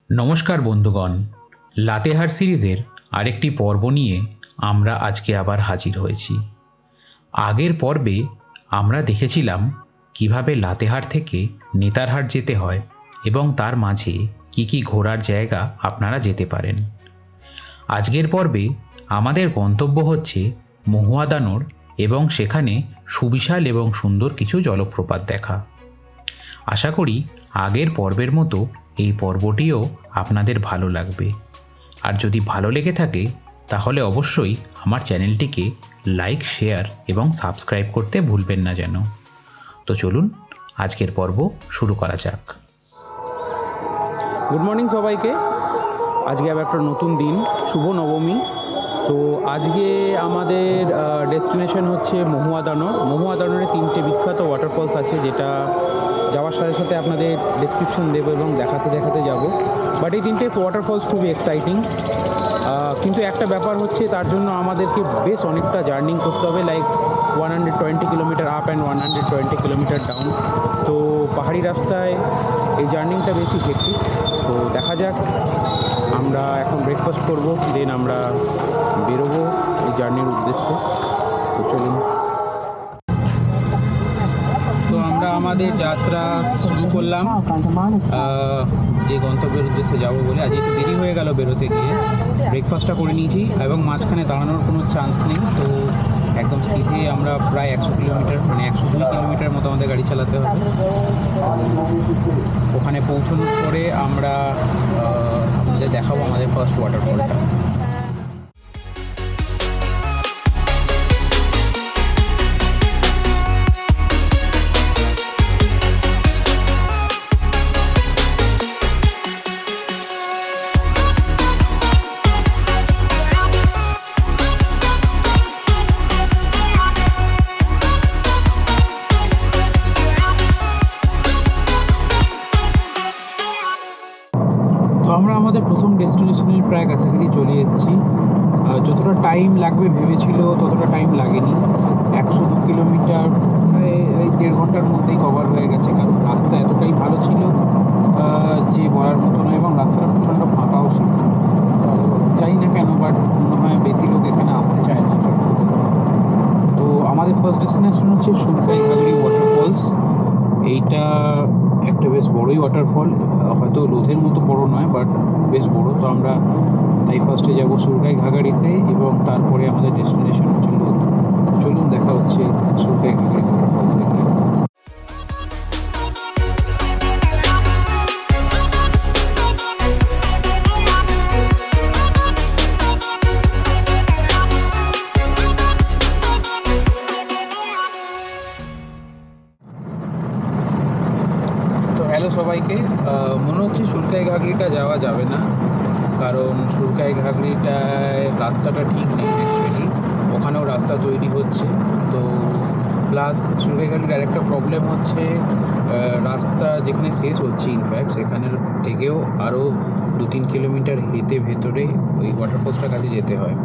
নমস্কার বন্ধুগণ, লাতেহার সিরিজের আরেকটি পর্ব নিয়ে আমরা আজকে আবার হাজির হয়েছি। আগের পর্বে আমরা দেখেছিলাম কিভাবে লাতেহার থেকে নেতারহাট যেতে হয় এবং তার মাঝে কি কি ঘোরার জায়গা আপনারা যেতে পারেন। আজকের পর্বে আমাদের গন্তব্য হচ্ছে মহুয়া দানোর এবং সেখানে সুবিশাল এবং সুন্দর কিছু জলপ্রপাত দেখা। আশা করি আগের পর্বের মতো এই পর্বটিও আপনাদের ভালো লাগবে। আর যদি ভালো লেগে থাকে তাহলে অবশ্যই আমার চ্যানেলটিকে লাইক, শেয়ার এবং সাবস্ক্রাইব করতে ভুলবেন না যেন। তো চলুন আজকের পর্ব শুরু করা যাক। গুড মর্নিং সবাইকে। আজকে আবার একটা নতুন দিন, শুভ নবমী। তো আজকে আমাদের ডেস্টিনেশন হচ্ছে মহুয়া দানোর। মহুয়া দানোরে 3টে বিখ্যাত ওয়াটারফলস আছে, যেটা যাওয়ার সাথে সাথে আপনাদের ডেসক্রিপশন দেবো এবং দেখাতে দেখাতে যাব। বাট এই 3টে ওয়াটারফলস খুবই এক্সাইটিং, কিন্তু একটা ব্যাপার হচ্ছে তার জন্য আমাদেরকে বেশ অনেকটা জার্নি করতে হবে, like 120 kilometre up and 120 kilometre down. তো পাহাড়ি রাস্তায় এই জার্নিটা বেশি হেক্টিক। তো দেখা যাক, আমরা এখন ব্রেকফাস্ট করব, দেন আমরা বেরোবো এই জার্নির উদ্দেশ্যে। তো চলুন। তো আমরা আমাদের যাত্রা শুরু করলাম যে গন্তব্যের উদ্দেশ্যে যাব বলে। আজ একটু দেরি হয়ে গেল বেরোতে গিয়ে। ব্রেকফাস্টটা করে নিয়েছি এবং মাঝখানে দাঁড়ানোর কোনো চান্স নেই। তো একদম সিধে আমরা প্রায় 100 কিলোমিটার, মানে 102 কিলোমিটার মতো আমাদের গাড়ি চালাতে হবে। ওখানে পৌঁছানোর পরে আমরা আপনাদের দেখাবো আমাদের ফার্স্ট ওয়াটারফলটা। তো আমরা আমাদের প্রথম ডেস্টিনেশনের প্রায় কাছাকাছি চলে এসেছি। যতটা টাইম লাগবে ভেবেছিল ততটা টাইম লাগেনি। 102 কিলোমিটার এই 1.5 ঘন্টার মধ্যেই কভার হয়ে গেছে, কারণ রাস্তা এতটাই ভালো ছিল যে বলার মতো নয়, এবং রাস্তাটা প্রচণ্ড ফাঁকাও ছিল। জানি না কেন, বাট মনে হয় বেশি লোক এখানে আসতে চায় না। তো আমাদের ফার্স্ট ডেস্টিনেশন হচ্ছে সুরকাই ঘাগরি ওয়াটারফলস। এইটা একটা বেশ বড়োই ওয়াটারফল, হয়তো লোধের মতো বড় নয়, বাট বেশ বড়। তো আমরা তাই ফার্স্টে যাবো সুরকাই ঘাগরিতে এবং তারপরে আমাদের ডেস্টিনেশন হচ্ছে লোধ। চলুন, দেখা হচ্ছে সুরকাই ঘাগরি ওয়াটারফলসে গিয়ে। হ্যালো সবাইকে। মনে হচ্ছে সুরকাই ঘাগরিটা যাওয়া যাবে না, কারণ সুরকাই ঘাগরিটায় রাস্তাটা ঠিক নেই অ্যাকচুয়ালি। ওখানেও রাস্তা তৈরি হচ্ছে। তো প্লাস সুরকাই ঘাগরির আরেকটা প্রবলেম হচ্ছে, রাস্তা যেখানে শেষ হচ্ছে ইনফ্যাক্ট সেখানের থেকেও আরও 2-3 কিলোমিটার হেঁটে ভেতরে ওই ওয়াটারফলসটার কাছে যেতে হয়।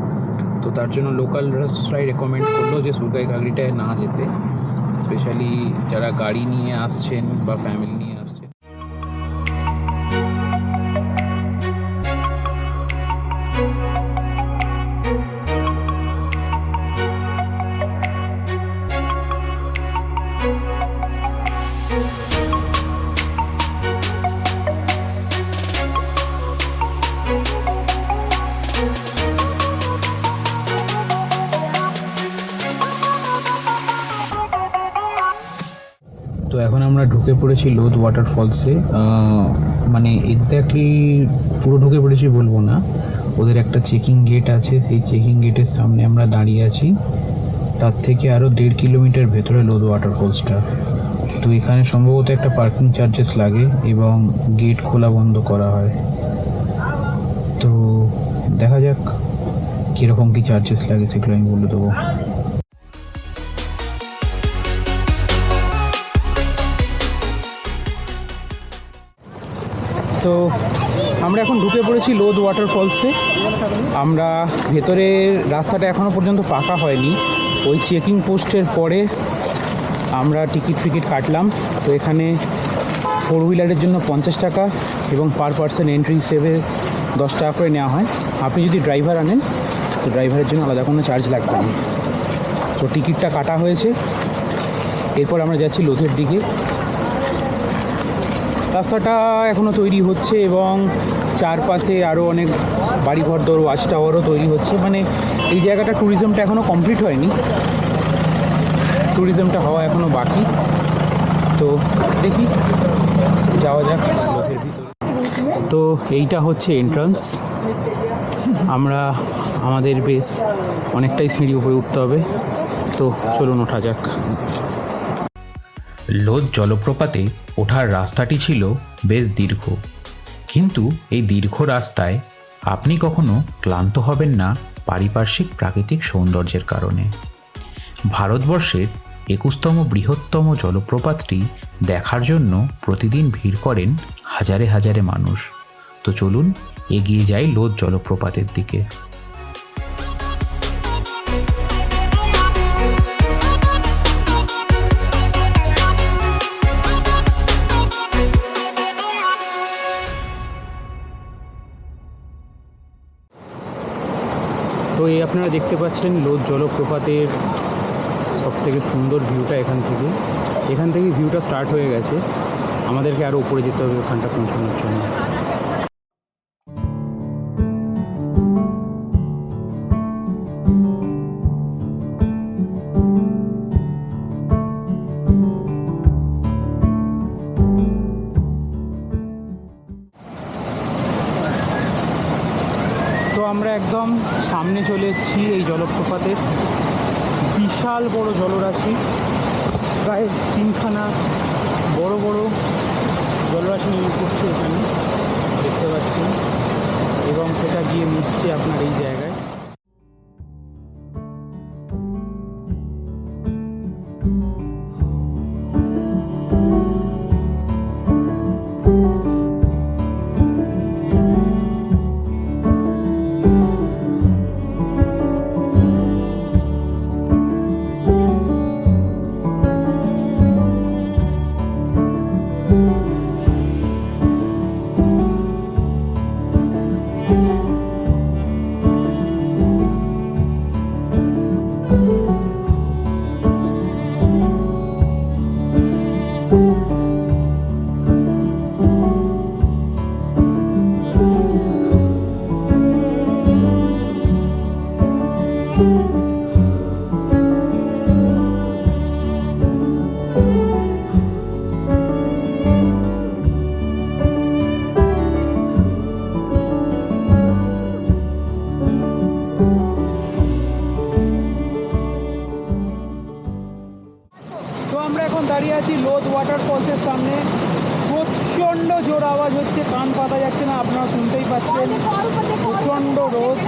তো তার জন্য লোকালরাই রেকমেন্ড করলো যে সুরকাই ঘাগরিটায় না যেতে, স্পেশালি যারা গাড়ি নিয়ে আসছেন বা ফ্যামিলি নিয়ে আসছেন। তো এখন আমরা ঢুকে পড়েছি লোধ ওয়াটারফলসে। মানে এক্স্যাক্টলি পুরো ঢুকে পড়েছি বলবো না, ওদের একটা চেকিং গেট আছে, সেই চেকিং গেটের সামনে আমরা দাঁড়িয়ে আছি। তার থেকে আরও 1.5 কিলোমিটার ভেতরে লোধ ওয়াটারফলসটা। তো এখানে সম্ভবত একটা পার্কিং চার্জেস লাগে এবং গেট খোলা বন্ধ করা হয়। তো দেখা যাক কীরকম কী চার্জেস লাগে, সেগুলো আমি বলে দেবো। তো আমরা এখন ঢুকে পড়েছি লোধ ওয়াটারফলসে। আমরা ভেতরের রাস্তাটা এখনও পর্যন্ত পাকা হয়নি। ওই চেকিং পোস্টের পরে আমরা টিকিট কাটলাম। তো এখানে ফোর হুইলারের জন্য 50 টাকা এবং পার পার্সন এন্ট্রি হিসেবে 10 টাকা করে নেওয়া হয়। আপনি যদি ড্রাইভার আনেন তো ড্রাইভারের জন্য আলাদা কোনো চার্জ লাগবে না। তো টিকিটটা কাটা হয়েছে। এরপর আমরা যাচ্ছি লোধের দিকে। রাস্তাটা এখনও তৈরি হচ্ছে এবং চারপাশে আরও অনেক বাড়িঘর দর ওয়াচ টাওয়ারও তৈরি হচ্ছে। মানে এই জায়গাটা ট্যুরিজমটা এখনও কমপ্লিট হয়নি, ট্যুরিজমটা হওয়া এখনও বাকি। তো দেখি যাওয়া যাক লোধের ভিতরে। তো এইটা হচ্ছে এন্ট্রান্স। আমাদের বেশ অনেকটাই সিঁড়ি উপরে উঠতে হবে, তো চলুন ওঠা যাক। লোধ জলপ্রপাতে ওঠার রাস্তাটি ছিল বেশ দীর্ঘ, কিন্তু এই দীর্ঘ রাস্তায় আপনি কখনো ক্লান্ত হবেন না পারিপার্শ্বিক প্রাকৃতিক সৌন্দর্যের কারণে। ভারতবর্ষের 21তম বৃহত্তম জলপ্রপাতটি দেখার জন্য প্রতিদিন ভিড় করেন হাজারে হাজারে মানুষ। তো চলুন এগিয়ে যাই লোধ জলপ্রপাতের দিকে। তো এই আপনারা দেখতে পাচ্ছেন লোধ জলপ্রপাতের সবথেকে সুন্দর ভিউটা এখান থেকে ভিউটা স্টার্ট হয়ে গেছে। আমাদেরকে আরও উপরে যেতে হবে ওখানটা পৌঁছানোর জন্য। তো আমরা একদম সামনে চলে এসেছি এই জলপ্রপাতের। বিশাল বড় জলরাশি, প্রায় 3খানা বড় বড় জলরাশি নেমে পড়ছে এখানে, দেখতে পাচ্ছেন, এবং সেটা গিয়ে মিশছে আপনার এই জায়গায়। দাঁড়িয়ে আছি লোধ ওয়াটারফলসের সামনে। প্রচণ্ড জোর আওয়াজ হচ্ছে, কান পাতা যাচ্ছে না, আপনারা শুনতেই পাচ্ছেন। প্রচণ্ড রোদ,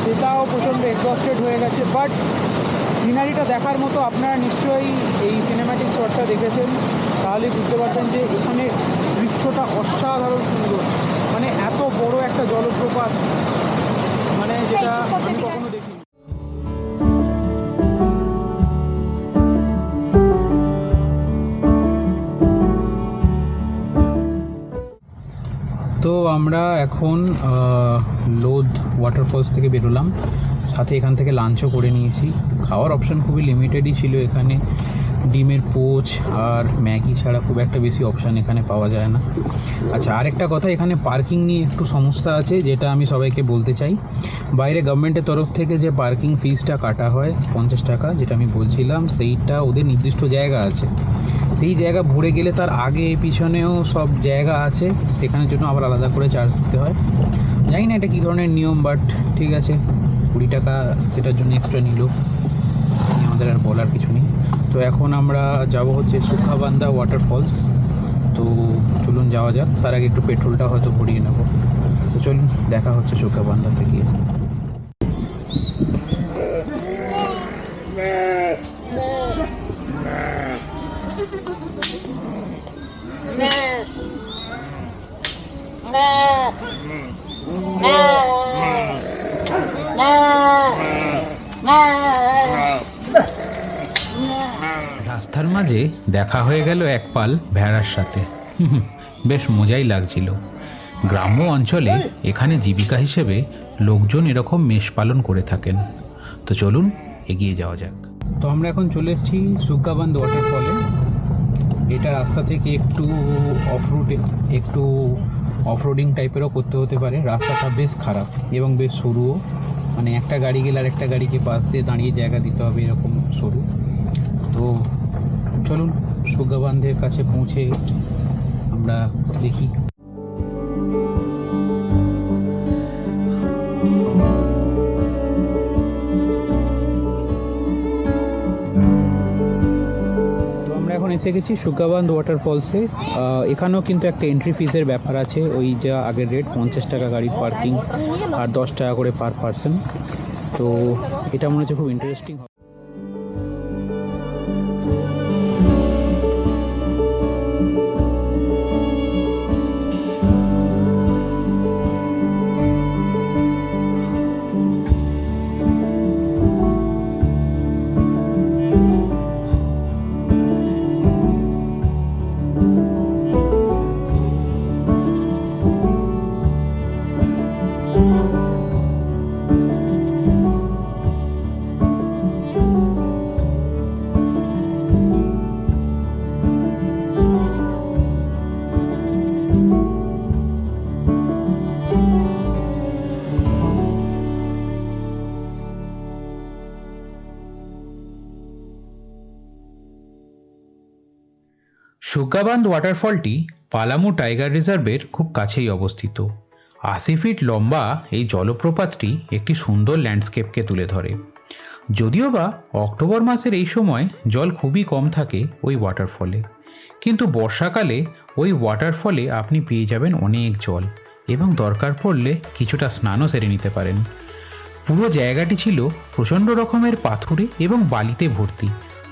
সেটাও প্রচণ্ড এক্সস্টেড হয়ে গেছে। বাট সিনারিটা দেখার মতো। আপনারা নিশ্চয়ই এই সিনেম্যাটিক শটটা দেখেছেন, তাহলে বুঝতে পারছেন যে এখানে দৃশ্যটা অসাধারণ সুন্দর। মানে এত বড় একটা জলপ্রপাত, মানে যেটা আমি কখনো দেখিনি। তো আমরা এখন লোধ ওয়াটারফলস থেকে বেরোলাম, সাথে এখান থেকে লাঞ্চও করে নিয়েছি। খাওয়ার অপশান খুবই লিমিটেডই ছিল এখানে। ডিমের পোচ আর ম্যাগি ছাড়া খুব একটা বেশি অপশান এখানে পাওয়া যায় না। আচ্ছা, আরেকটা কথা, এখানে পার্কিং নিয়ে একটু সমস্যা আছে, যেটা আমি সবাইকে বলতে চাই। বাইরে গভর্নমেন্টের তরফ থেকে যে পার্কিং ফিসটা কাটা হয় 50 টাকা, যেটা আমি বলছিলাম, সেইটা ওদের নির্দিষ্ট জায়গা আছে। সেই জায়গা ভরে গেলে তার আগে পিছনেও সব জায়গা আছে, সেখানের জন্য আবার আলাদা করে চার্জ দিতে হয়। জানি না এটা কী ধরনের নিয়ম, বাট ঠিক আছে, 20 টাকা সেটার জন্য এক্সট্রা নিল, আমাদের আর বলার কিছু নেই। তো এখন আমরা যাব হচ্ছে সুখাবান্ধা ওয়াটারফলস। তো চলুন যাওয়া যাক। তার আগে একটু পেট্রোলটা হয়তো ভরিয়ে নেব। তো চলুন, দেখা হচ্ছে সুখাবান্ধাতে গিয়ে। রাস্তার মাঝে দেখা হয়ে গেল এক পাল ভেড়ার সাথে। বেশ মজাই লাগছিল। গ্রাম্য অঞ্চলে এখানে জীবিকা হিসেবে লোকজন এরকম মেষ পালন করে থাকেন। তো চলুন এগিয়ে যাওয়া যাক। তো আমরা এখন চলে এসেছি সুগ্গাবান্ধ ওয়াটারফলে। এটা রাস্তা থেকে একটু অফরোডিং টাইপেরও করতে হতে পারে। রাস্তাটা বেশ খারাপ এবং বেশ সরুও, মানে একটা গাড়ি গেলে আর একটা গাড়িকে পাশ দিয়ে দাঁড়িয়ে জায়গা দিতে হবে, এরকম সরু। তো চলুন সুগ্গাবান্ধের কাছে পৌঁছে আমরা দেখি। এখন এসে গেছি সুগ্গাবান্ধ ওয়াটারফলসে। এখানেও কিন্তু একটা এন্ট্রি ফিজের ব্যাপার আছে, ওই যা আগের রেট 50 টাকা গাড়ির পার্কিং আর 10 টাকা করে পার পার্সন। তো এটা মনে হচ্ছে খুব ইন্টারেস্টিং হবে। সুগ্গাবান্ধ ওয়াটারফলটি পালামু টাইগার রিজার্ভের খুব কাছেই অবস্থিত। 80 ফিট লম্বা এই জলপ্রপাতটি একটি সুন্দর ল্যান্ডস্কেপকে তুলে ধরে। যদিও বা অক্টোবর মাসের এই সময় জল খুবই কম থাকে ওই ওয়াটারফলে, কিন্তু বর্ষাকালে ওই ওয়াটারফলে আপনি পেয়ে যাবেন অনেক জল এবং দরকার পড়লে কিছুটা স্নানও সেরে নিতে পারেন। পুরো জায়গাটি ছিল প্রচণ্ড রকমের পাথুরে এবং বালিতে ভর্তি,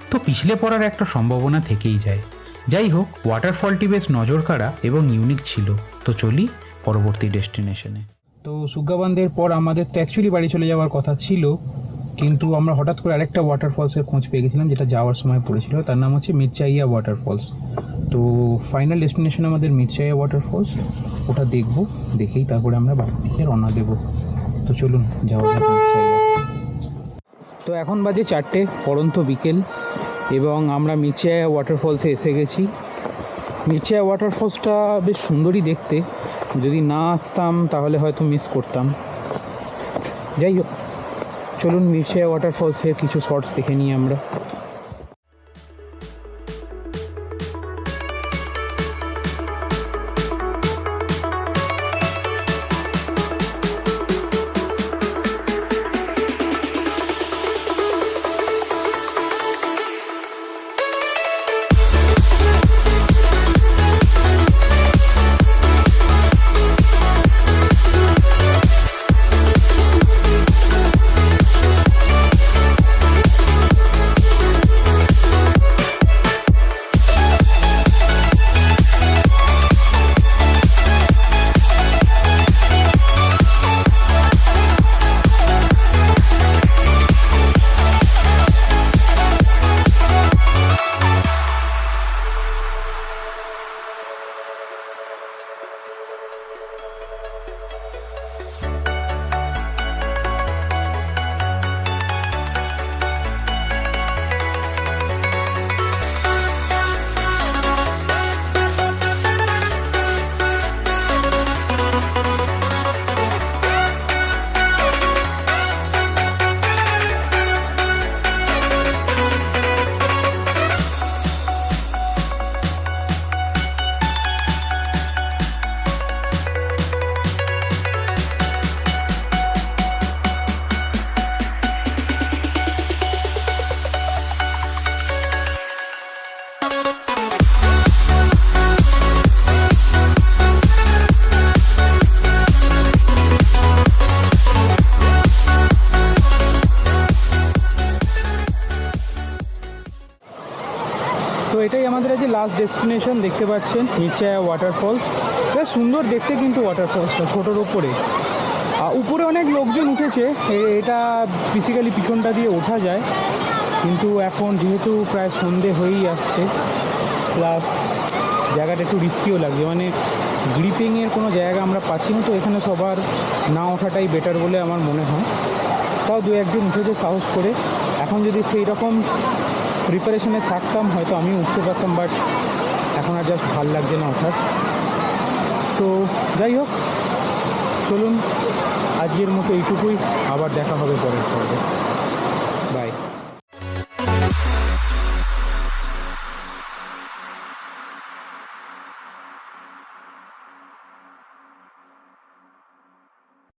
তো পিছলে পড়ার একটা সম্ভাবনা থেকেই যায়। যাই হোক, ওয়াটারফলটি বেশ নজর কাড়া এবং ইউনিক ছিল। তো চলি পরবর্তী ডেস্টিনেশনে। তো সুগ্গাবান্ধের পর আমাদের তো অ্যাকচুয়ালি বাড়ি চলে যাওয়ার কথা ছিল, কিন্তু আমরা হঠাৎ করে আরেকটা ওয়াটারফলসের খোঁজ পেয়ে গেছিলাম যেটা যাওয়ার সময় পড়েছিল। তার নাম হচ্ছে মির্চাইয়া ওয়াটারফলস। তো ফাইনাল ডেস্টিনেশন আমাদের মির্চাইয়া ওয়াটারফলস, ওটা দেখবো, দেখেই তারপরে আমরা বাড়ি থেকে রওনা দেবো। তো চলুন যাওয়া যাক মির্চাইয়া। তো এখন বাজে 4টে, পড়ন্ত বিকেল, এবং আমরা মির্চাইয়া ওয়াটারফলসে এসে গেছি। মির্চাইয়া ওয়াটারফলসটা বেশ সুন্দরই দেখতে, যদি না আসতাম তাহলে হয়তো মিস করতাম। যাই হোক, চলুন মির্চাইয়া ওয়াটারফলসের কিছু শর্টস দেখে নিই আমরা। এটাই আমাদের আজ লাস্ট ডেস্টিনেশন। দেখতে পাচ্ছেন মির্চাইয়া ওয়াটারফলস, বেশ সুন্দর দেখতে কিন্তু ওয়াটারফলসটা ছোটোর ওপরে। উপরে অনেক লোকজন উঠেছে, এটা বেসিক্যালি পিছনটা দিয়ে ওঠা যায়, কিন্তু এখন যেহেতু প্রায় সন্ধে হয়েই আসছে, প্লাস জায়গাটা একটু রিস্কিও লাগছে, মানে গ্রিপিংয়ের কোনো জায়গা আমরা পাচ্ছি না, তো এখানে সবার না ওঠাটাই বেটার বলে আমার মনে হয়। তাও দু একজন উঠেছে সাহস করে। এখন যদি সেই রকম প্রিপারেশনে থাকতাম হয়তো আমিও উঠতে পারতাম, বাট এখন আর জাস্ট ভাল লাগছে না ওঠার। তো যাই হোক, চলুন আজকের মতো এইটুকুই, আবার দেখা হবে পরের পর্বে। বাই।